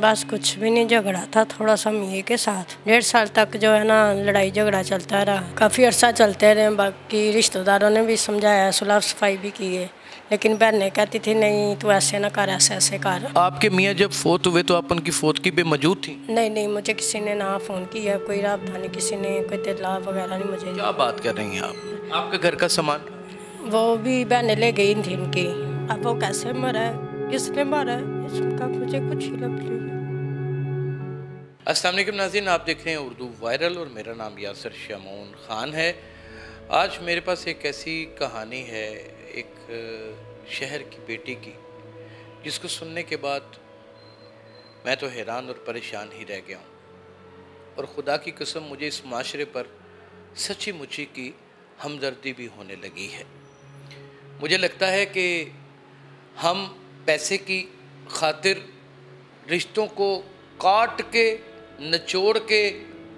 बस कुछ भी नहीं, झगड़ा था थोड़ा सा मियाँ के साथ। 1.5 साल तक जो है ना लड़ाई झगड़ा चलता रहा, काफ़ी अरसा चलते रहे। बाकी रिश्तेदारों ने भी समझाया, सुलह सफाई भी की है, लेकिन बहनें कहती थी नहीं तू ऐसे ना कर, ऐसे ऐसे कर। आपके मियाँ जब फोत हुए तो आप उनकी फोतगी पे मौजूद थी? नहीं नहीं, मुझे किसी ने ना फ़ोन किया, कोई राब्ता नहीं, किसी ने कोई इत्तला वगैरह नहीं मुझे। क्या बात कर रही हैं आप? आपके घर का सामान? वो भी बहनें ले गई थी उनकी। अब वो कैसे मरा है, किसने मारा है, इसका मुझे कुछ ही लग नहीं। अस्सलाम वालेकुम नाज़रीन, आप देख रहे हैं उर्दू वायरल और मेरा नाम यासर शमून ख़ान है। आज मेरे पास एक ऐसी कहानी है एक शहर की बेटी की, जिसको सुनने के बाद मैं तो हैरान और परेशान ही रह गया हूँ। और ख़ुदा की कसम मुझे इस माशरे पर सच्ची मुच्ची की हमदर्दी भी होने लगी है। मुझे लगता है कि हम पैसे की खातिर रिश्तों को काट के निचोड़ के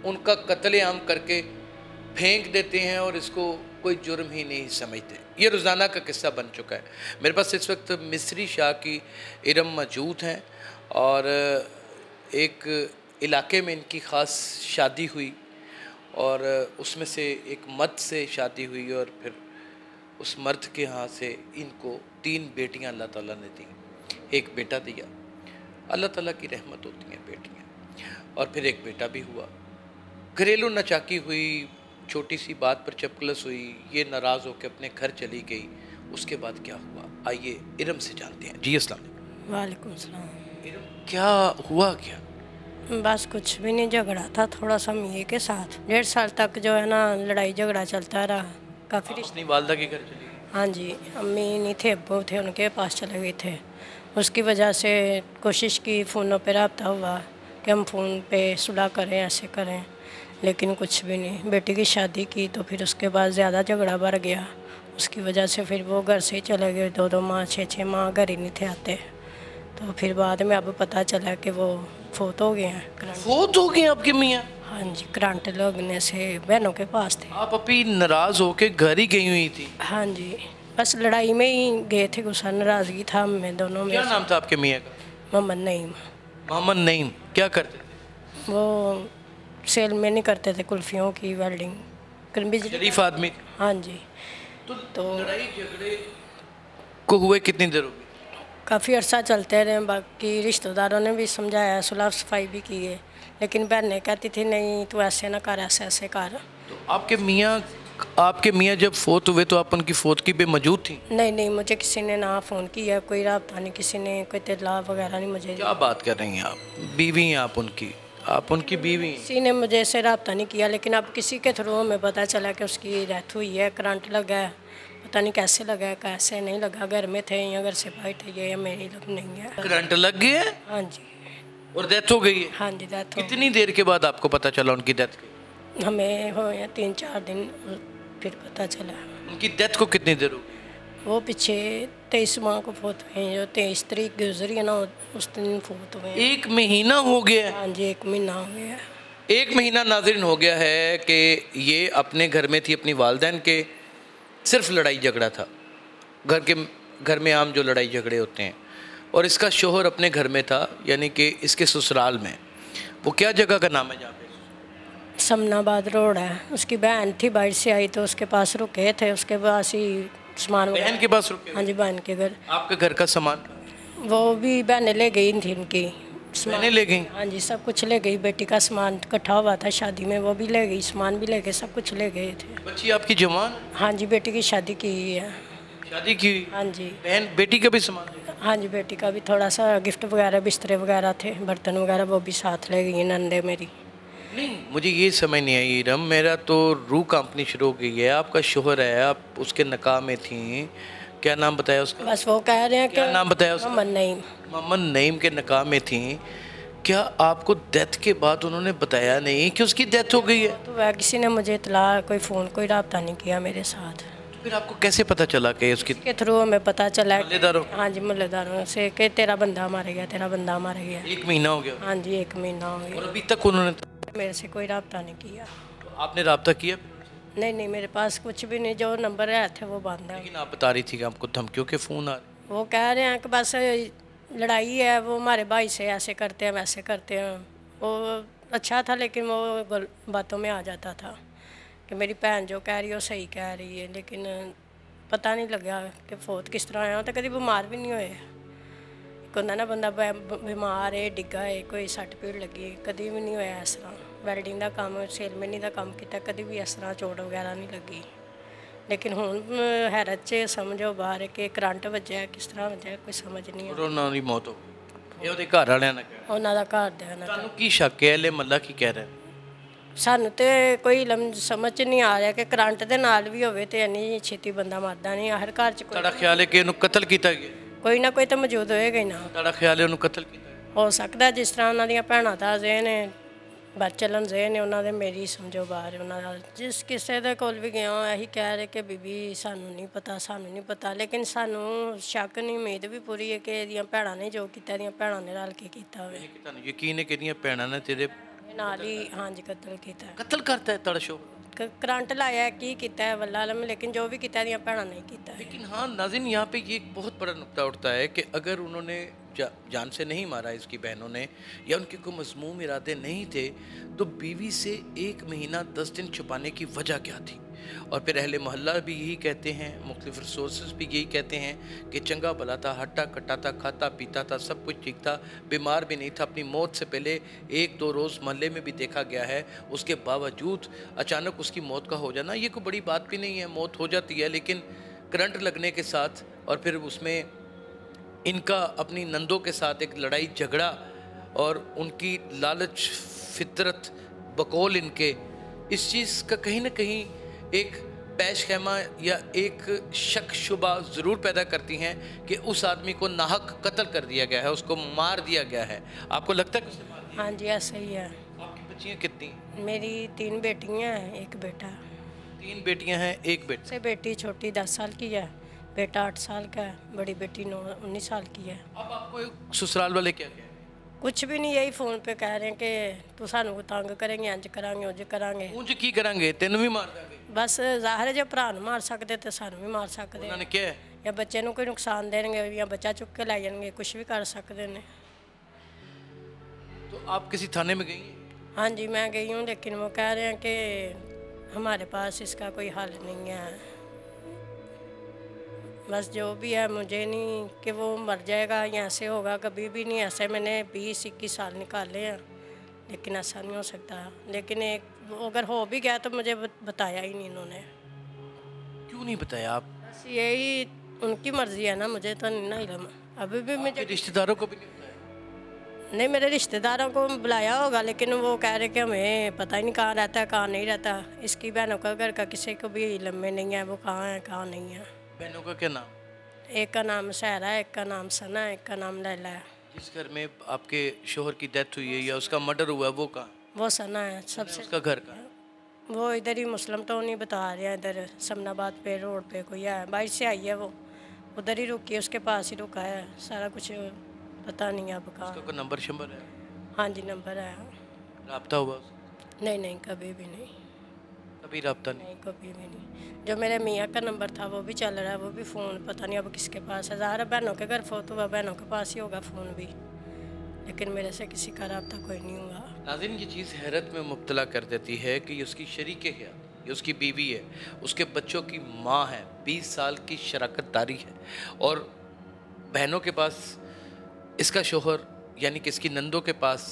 उनका कत्लेआम करके फेंक देते हैं और इसको कोई जुर्म ही नहीं समझते। ये रोज़ाना का किस्सा बन चुका है। मेरे पास इस वक्त मिस्री शाह की इरम मौजूद हैं और एक इलाके में इनकी ख़ास शादी हुई और उसमें से एक मर्द से शादी हुई और फिर उस मर्द के यहाँ से इनको 3 बेटियाँ अल्लाह ताला ने दी, एक बेटा दिया। अल्लाह ताला की रहमत होती हैं बेटियाँ। और फिर एक बेटा भी हुआ। घरेलू नचाकी हुई, छोटी सी बात पर चपकलस हुई, ये नाराज़ होकर अपने घर चली गई। उसके बाद क्या हुआ, आइए इरम से जानते हैं। जी अस्सलाम वालेकुम। वालेकुम सलाम। इरम, क्या हुआ क्या? बस कुछ भी नहीं, झगड़ा था थोड़ा सा मियाँ के साथ। 1.5 साल तक जो है ना लड़ाई झगड़ा चलता रहा, काफ़ी। अपनी वालदा के घर चली गई? हाँ जी, अम्मी नहीं थे, अब्बू थे, उनके पास चले गए थे। उसकी वजह से कोशिश की, फ़ोनों पे रब्ता हुआ कि हम फ़ोन पे सुलह करें, ऐसे करें, लेकिन कुछ भी नहीं। बेटी की शादी की तो फिर उसके बाद ज़्यादा झगड़ा बढ़ गया। उसकी वजह से फिर वो घर से ही चले गए। 2-2 माह 6-6 माह घर ही नहीं थे आते। तो फिर बाद में अब पता चला कि वो फोत हो गए हैं। फोत हो गए आपके मियाँ? हाँ जी, करंट लगने से बहनों के पास थे। आप अभी नाराज़ होके घर ही गई हुई थी? हाँ जी, बस लड़ाई में ही गए थे, गुस्सा नाराज़गी था हमें दोनों में। क्या नाम था आपके मियाँ का? मोहम्मद नईम। मोहम्मद नईम। क्या करते थे? वो सेल में नहीं करते थे, कुल्फियों की वेल्डिंग। शरीफ आदमी? हाँ जी। तो लड़ाई झगड़े को हुए कितनी देर हो गई? काफ़ी अरसा चलते रहे। बाकी रिश्तेदारों ने भी समझाया, सुलह सफाई भी की है, लेकिन बहनें कहती थी नहीं तू ऐसे ना कर, ऐसे ऐसे कर। तो आपके मियाँ जब फोत हुए तो आप उनकी फोतगी पे मौजूद थी? नहीं नहीं, मुझे किसी ने ना फ़ोन किया, कोई राब्ता नहीं, किसी ने कोई इत्तला वगैरह नहीं मुझे। क्या बात कर रही हैं आप? बीवी हैं आप उनकी बीवी हैं? किसी ने मुझे से रब्ता नहीं किया, लेकिन अब किसी के थ्रू हमें पता चला कि उसकी डेथ हुई है, करंट लगा है। पता नहीं कैसे लगा है, कैसे नहीं लगा। घर में थे या घर से बाहर थे, या मेरी लग नहीं है। करंट लग गया है? हाँ जी। और डेथ हो गई है? हाँ जी, डेथ हो। कितनी देर के बाद आपको पता चला उनकी डेथ की? हमें हो या 3-4 दिन फिर पता चला। उनकी डेथ को कितनी देर हो गई? वो पीछे 23 माह को फोत हुए हैं, जो 23 तारीख गुजरी है ना, उस दिन फोत हुए हैं। 1 महीना हो गया है? हाँ जी, 1 महीना हो गया है। 1 महीना नाज़रीन हो गया है कि ये अपने घर में थी, अपनी वालदैन के सिर्फ लड़ाई झगड़ा था। घर में आम जो लड़ाई झगड़े होते हैं। और इसका शोहर अपने घर में था, यानी कि इसके ससुराल में। वो क्या जगह का नाम है जहाँ पे? समनाबाद रोड है। उसकी बहन थी, बाहर से आई तो उसके पास रुके थे, उसके पास ही सामान। बहन के पास रुके? हाँ जी, बहन के घर। आपके घर का सामान? वो भी बहनें ले गई थी उनकी। बहनें ले गई? हाँ जी, सब कुछ ले गई। बेटी का सामान इकट्ठा हुआ था शादी में, वो भी ले गई, सामान भी ले गए, सब कुछ ले गए थे। बच्ची आपकी जवान? हाँ जी, बेटी की शादी की है। शादी की? हाँ जी। बहन बेटी का भी सामान? हाँ जी, बेटी का भी थोड़ा सा गिफ्ट वगैरह, बिस्तरे वगैरह थे, बर्तन वगैरह, वो भी साथ ले गई नंदे मेरी। नहीं, मुझे ये समझ नहीं आई रम, मेरा तो रूह कंपनी शुरू हो गई है। आपका शोहर है, आप उसके निकाह में थी, क्या नाम बताया उसका? बस वो कह रहे हैं, क्या नाम बताया उसका? मोहम्मद नईम। मोहम्मद नईम के निकाह में थी। क्या आपको डेथ के बाद उन्होंने बताया नहीं कि उसकी डेथ हो गई है? तो वह किसी ने मुझे इतला, कोई फ़ोन, कोई रब्ता नहीं किया मेरे साथ। फिर आपको कैसे पता चला कि उसकी? के थ्रू हमें पता चला। मोहल्लेदारों? हाँ जी, मोहल्लेदारों से कि तेरा बंदा मारा गया, तेरा बंदा मारा गया। 1 महीना हो गया? हाँ जी, 1 महीना हो और गया। अभी तक उन्होंने मेरे से कोई रब्ता नहीं किया। तो आपने रब्ता किया? नहीं नहीं, मेरे पास कुछ भी नहीं, जो नंबर आए थे वो बंद है। लेकिन आप बता रही थी कि आपको धमकियों के फ़ोन आ रहे? वो कह रहे हैं कि बस लड़ाई है, वो हमारे भाई से ऐसे करते हैं वैसे करते हैं। वो अच्छा था, लेकिन वो बातों में आ जाता था कि मेरी भैन जो कह रही है वो सही कह रही है, लेकिन पता नहीं लगा कि फौत किस तरह आया। तो कभी बीमार भी नहीं होए। एक होंदा ना बंदा बीमार है, डिग्गा है, कोई सट पीड़ लगी, कभी भी नहीं होया इस तरह। वैल्डिंग का काम, सेलमैनी का काम किया, कभी भी इस तरह चोट वगैरह नहीं लगी। लेकिन हुण हैरत च समझो बाहर कि करंट वजया, किस तरह वजया कोई समझ नहीं। ਉਹਨਾਂ ਦੀ ਮੌਤ ਹੋ ਗਈ। ਇਹ ਉਹਦੇ ਘਰ ਵਾਲਿਆਂ ਨੇ ਕਿਹਾ। ਉਹਨਾਂ ਦਾ ਘਰਦਿਆਂ ਨਾਲ। ਤੁਹਾਨੂੰ ਕੀ ਸ਼ੱਕ ਹੈ? ਇਹ ਮੱਲਾ ਕੀ ਕਹਿ ਰਿਹਾ? ਸਾਨੂੰ ਤੇ ਕੋਈ ਸਮਝ ਨਹੀਂ ਆ ਰਿਹਾ ਕਿ ਕਰੰਟ ਦੇ ਨਾਲ ਵੀ ਹੋਵੇ ਤੇ ਇੰਨੀ ਛੇਤੀ ਬੰਦਾ ਮਰਦਾ ਨਹੀਂ। ਹਰ ਘਰ 'ਚ ਤੁਹਾਡਾ ਖਿਆਲ ਹੈ ਕਿ ਇਹਨੂੰ ਕਤਲ ਕੀਤਾ ਗਿਆ? ਕੋਈ ਨਾ ਕੋਈ ਤਾਂ ਮੌਜੂਦ ਹੋਏਗਾ ਹੀ ਨਾ। ਤੁਹਾਡਾ ਖਿਆਲ ਹੈ ਉਹਨੂੰ ਕਤਲ ਕੀਤਾ ਹੋ ਸਕਦਾ? ਜਿਸ ਤਰ੍ਹਾਂ ਉਹਨਾਂ ਦੀਆਂ ਭੈਣਾਂ ਦੱਸਦੇ ਨੇ, ਬਚਲਨ ਜ਼ੇ ਨੇ ਉਹਨਾਂ ਦੇ, ਮੇਰੀ ਸਮਝੋ ਬਾਹਰ ਉਹਨਾਂ ਦਾ। ਜਿਸ ਕਿਸੇ ਦੇ ਕੋਲ ਵੀ ਗਿਆ ਇਹੀ ਕਹਿ ਰਹੇ ਕਿ ਬੀਬੀ ਸਾਨੂੰ ਨਹੀਂ ਪਤਾ, ਸਾਨੂੰ ਨਹੀਂ ਪਤਾ। ਲੇਕਿਨ ਸਾਨੂੰ ਸ਼ੱਕ ਨਹੀਂ, ਉਮੀਦ ਵੀ ਪੂਰੀ ਹੈ ਕਿ ਇਹਦੀਆਂ ਭੈਣਾਂ ਨੇ ਜੋ ਕੀਤਾ, ਇਹਦੀਆਂ ਭੈਣਾਂ ਨੇ ਰਲ ਕੇ ਕੀਤਾ ਹੋਵੇ। ਤੁਹਾਨੂੰ ਯਕੀਨ ਹੈ ਕਿ ਇਹਦੀਆਂ ਭੈਣਾਂ ਨੇ ਤੇਰੇ ਨਾਲ ਹੀ ਹਾਂਜੀ ਕਤਲ ਕੀਤਾ? ਕਤਲ ਕਰਤਾ ਹੈ ਤੁਹਾਡਾ ਸ਼ੋ? करंट लाया की किया है वल्ला आलम, लेकिन जो भी किया दियां भैणा नहीं किया। लेकिन हाँ नाज़रीन, यहाँ पे ये एक बहुत बड़ा नुक्ता उठता है कि अगर उन्होंने जान से नहीं मारा इसकी बहनों ने, या उनके कोई मज़मूम इरादे नहीं थे, तो बीवी से 1 महीना 10 दिन छुपाने की वजह क्या थी? और फिर अहले मोहल्ला भी यही कहते हैं, मुख्तलिफ रिसोर्स भी यही कहते हैं कि चंगा भला था, हट्टा कट्टा था, खाता पीता था, सब कुछ ठीक था, बीमार भी नहीं था। अपनी मौत से पहले 1-2 रोज़ मोहल्ले में भी देखा गया है, उसके बावजूद अचानक उसकी मौत का हो जाना ये कोई बड़ी बात भी नहीं है। मौत हो जाती है, लेकिन करंट लगने के साथ और फिर उसमें इनका अपनी नंदों के साथ एक लड़ाई झगड़ा और उनकी लालच फितरत बकौल इनके, इस चीज़ का कहीं ना कहीं एक पैश खैमा या एक शक शुबा ज़रूर पैदा करती हैं कि उस आदमी को नाहक कत्ल कर दिया गया है, उसको मार दिया गया है। आपको लगता है कि उसने मार दिया? हाँ जी ऐसा ही है। आपकी बच्चियाँ कितनी? मेरी 3 बेटियाँ हैं, 1 बेटा। 3 बेटियाँ हैं, 1 बेटा। से बेटी छोटी 10 साल की है, बेटा 8 साल का है, बड़ी बेटी 19 साल की है। अब आपको ससुराल वाले क्या कह रहे हैं? कुछ भी नहीं, यही फ़ोन पे कह रहे हैं कि तू सानू तंग करेंगे, इंज करांगे, उंज करांगे। उंज की करांगे? तेनू भी मार देंगे? बस ज़ाहिर है जो भरा नूं मार सकते तो सानू भी मार सकते। उन्होंने क्या है? या बच्चे नूं कोई नुकसान देंगे, या बच्चा चुक के लै जाएंगे, कुछ भी कर सकते हैं। तो आप किसी थाने में गई? हाँ जी मैं गई हूँ, लेकिन वो कह रहे हैं कि हमारे पास इसका कोई हल नहीं है। बस जो भी है, मुझे नहीं कि वो मर जाएगा या ऐसे होगा, कभी भी नहीं ऐसे। मैंने 20-21 साल निकाले हैं, लेकिन ऐसा नहीं हो सकता। लेकिन एक अगर हो भी गया तो मुझे बताया ही नहीं इन्होंने। क्यों नहीं बताया? आप बस यही उनकी मर्जी है ना, मुझे तो नहीं ना इल्म। अभी भी मुझे रिश्तेदारों को भी नहीं बताया? नहीं, मेरे रिश्तेदारों को बुलाया होगा, लेकिन वो कह रहे कि हमें पता ही नहीं कहाँ रहता है, कहाँ नहीं रहता। इसकी बहनों का घर का किसी को भी इल्म में नहीं है, वो कहाँ है कहाँ नहीं है। बहनों का क्या नाम? एक का नाम सहरा है, एक का नाम सना है, एक का नाम लैला है। जिस घर में आपके शोहर की डेथ हुई है या उसका मर्डर हुआ है वो कहाँ? वो सना है सबसे। उसका घर कहाँ? वो इधर ही मुस्लिम तो नहीं बता रहे हैं, इधर समनाबाद पे रोड पे कोई है, बाहर से आई है, वो उधर ही रुकी है, उसके पास ही रुका है। सारा कुछ पता नहीं है अब कहाँ। उसका कोई नंबर शंबर है? हाँ जी नंबर है। राब्ता हुआ? नहीं नहीं कभी भी नहीं, कभी राब्ता नहीं? नहीं कभी भी नहीं। जो मेरे मियाँ का नंबर था वो भी चल रहा है, वो भी फ़ोन पता नहीं अब किसके पास है। ज़ाहिर है बहनों के घर फोत हुआ, बहनों के पास ही होगा फ़ोन भी, लेकिन मेरे से किसी का रब्ता कोई नहीं हुआ। नाज़रीन ये चीज़ हैरत में मुब्तला कर देती है कि ये उसकी शरीक है, ये उसकी बीवी है, उसके बच्चों की माँ है, 20 साल की शराकत दारी है, और बहनों के पास इसका शोहर यानी कि इसकी नंदों के पास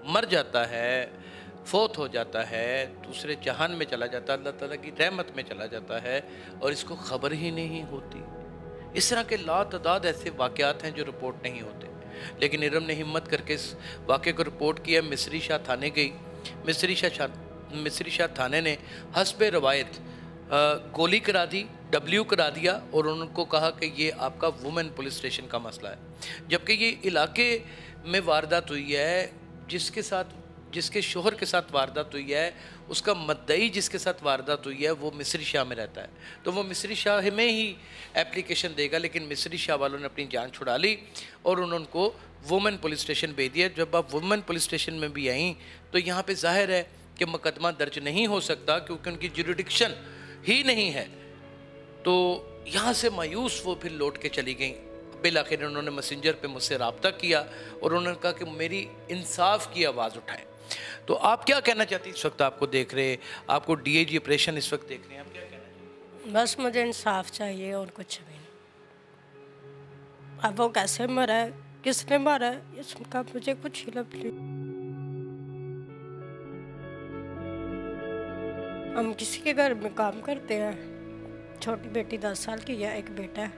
मर जाता है, फोत हो जाता है, दूसरे जहान में चला जाता है, अल्लाह ताला की रहमत में चला जाता है, और इसको ख़बर ही नहीं होती। इस तरह के लातदाद ऐसे वाक़यात हैं जो रिपोर्ट नहीं होते, लेकिन इरम ने हिम्मत करके इस वाक़े को रिपोर्ट किया। मिस्री शाह थाने गई। मिस्री शाह थाने ने हस्ब रवायत गोली करा दी, डब्ल्यू करा दिया, और उनको कहा कि ये आपका वुमेन पुलिस स्टेशन का मसला है। जबकि ये इलाके में वारदात हुई है, जिसके शोहर के साथ वारदात हुई है, उसका मद्दई जिसके साथ वारदात हुई है वो मिस्री शाह में रहता है, तो वो मिस्री शाह में ही एप्लीकेशन देगा। लेकिन मिस्री शाह वालों ने अपनी जान छुड़ा ली और उनको वुमेन पुलिस स्टेशन भेज दिया। जब आप वुमेन पुलिस स्टेशन में भी आई तो यहाँ पे जाहिर है कि मुकदमा दर्ज नहीं हो सकता, क्योंकि उनकी जुरिडिक्शन ही नहीं है। तो यहाँ से मायूस वो फिर लौट के चली गई बिल आखिर उन्होंने मैसेंजर पे मुझसे रब्ता किया और उन्होंने कहा कि मेरी इंसाफ की आवाज़ उठाएं। तो आप क्या कहना चाहती हैं? इस वक्त आपको देख रहे, आपको डीएजी ऑपरेशन इस वक्त देख रहे हैं, आप क्या कहना चाहती हैं? बस मुझे इंसाफ चाहिए और कुछ भी नहीं। अब वो कैसे मरा है, किसने मारा है, इसका मुझे कुछ हिलब नहीं। हम किसी के घर में काम करते हैं, छोटी बेटी 10 साल की है, एक बेटा है।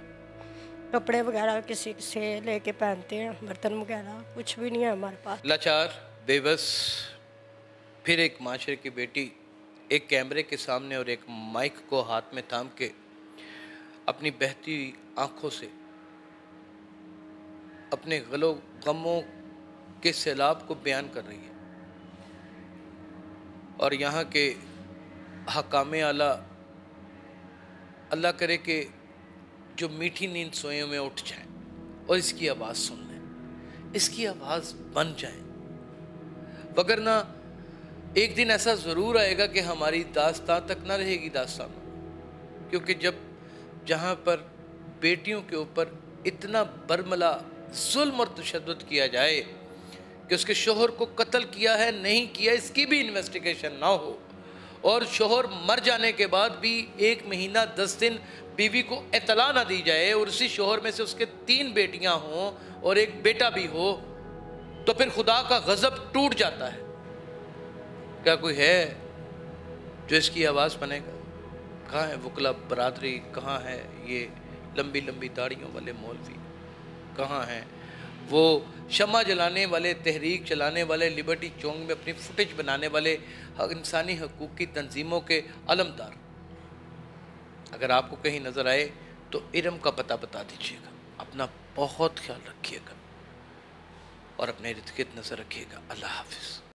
कपड़े वगैरह किसी से लेके पहनते हैं, बर्तन वगैरह कुछ भी नहीं है हमारे पास। लाचार, बेबस, फिर एक माशरे की बेटी एक कैमरे के सामने और एक माइक को हाथ में थाम के अपनी बहती आंखों से अपने गमों के सैलाब को बयान कर रही है। और यहाँ के हकामे आला अल्लाह करे कि जो मीठी नींद सोए में उठ जाएं और इसकी आवाज़ सुन लें, इसकी आवाज़ बन जाए, वगरना एक दिन ऐसा ज़रूर आएगा कि हमारी दास्तां तक ना रहेगी दास्तां। क्योंकि जहाँ पर बेटियों के ऊपर इतना बरमला जुल्म और तशद्दुद किया जाए कि उसके शोहर को कत्ल किया है नहीं किया इसकी भी इन्वेस्टिगेशन ना हो, और शोहर मर जाने के बाद भी 1 महीना 10 दिन बीवी को इत्तला ना दी जाए और उसी शोहर में से उसके 3 बेटियां हों और एक बेटा भी हो, तो फिर खुदा का गज़ब टूट जाता है। क्या कोई है जो इसकी आवाज़ बनेगा? कहाँ है वकला बरादरी? कहाँ है ये लंबी लंबी दाढ़ियों वाले मौलवी? कहाँ हैं वो शमा जलाने वाले, तहरीक चलाने वाले, लिबर्टी चौक में अपनी फुटेज बनाने वाले इंसानी हकूक़ की तंजीमों के अलमदार? अगर आपको कहीं नज़र आए तो इरम का पता बता दीजिएगा। अपना बहुत ख्याल रखिएगा और अपने इर्द गिर्द नज़र रखिएगा। अल्लाह हाफिज़।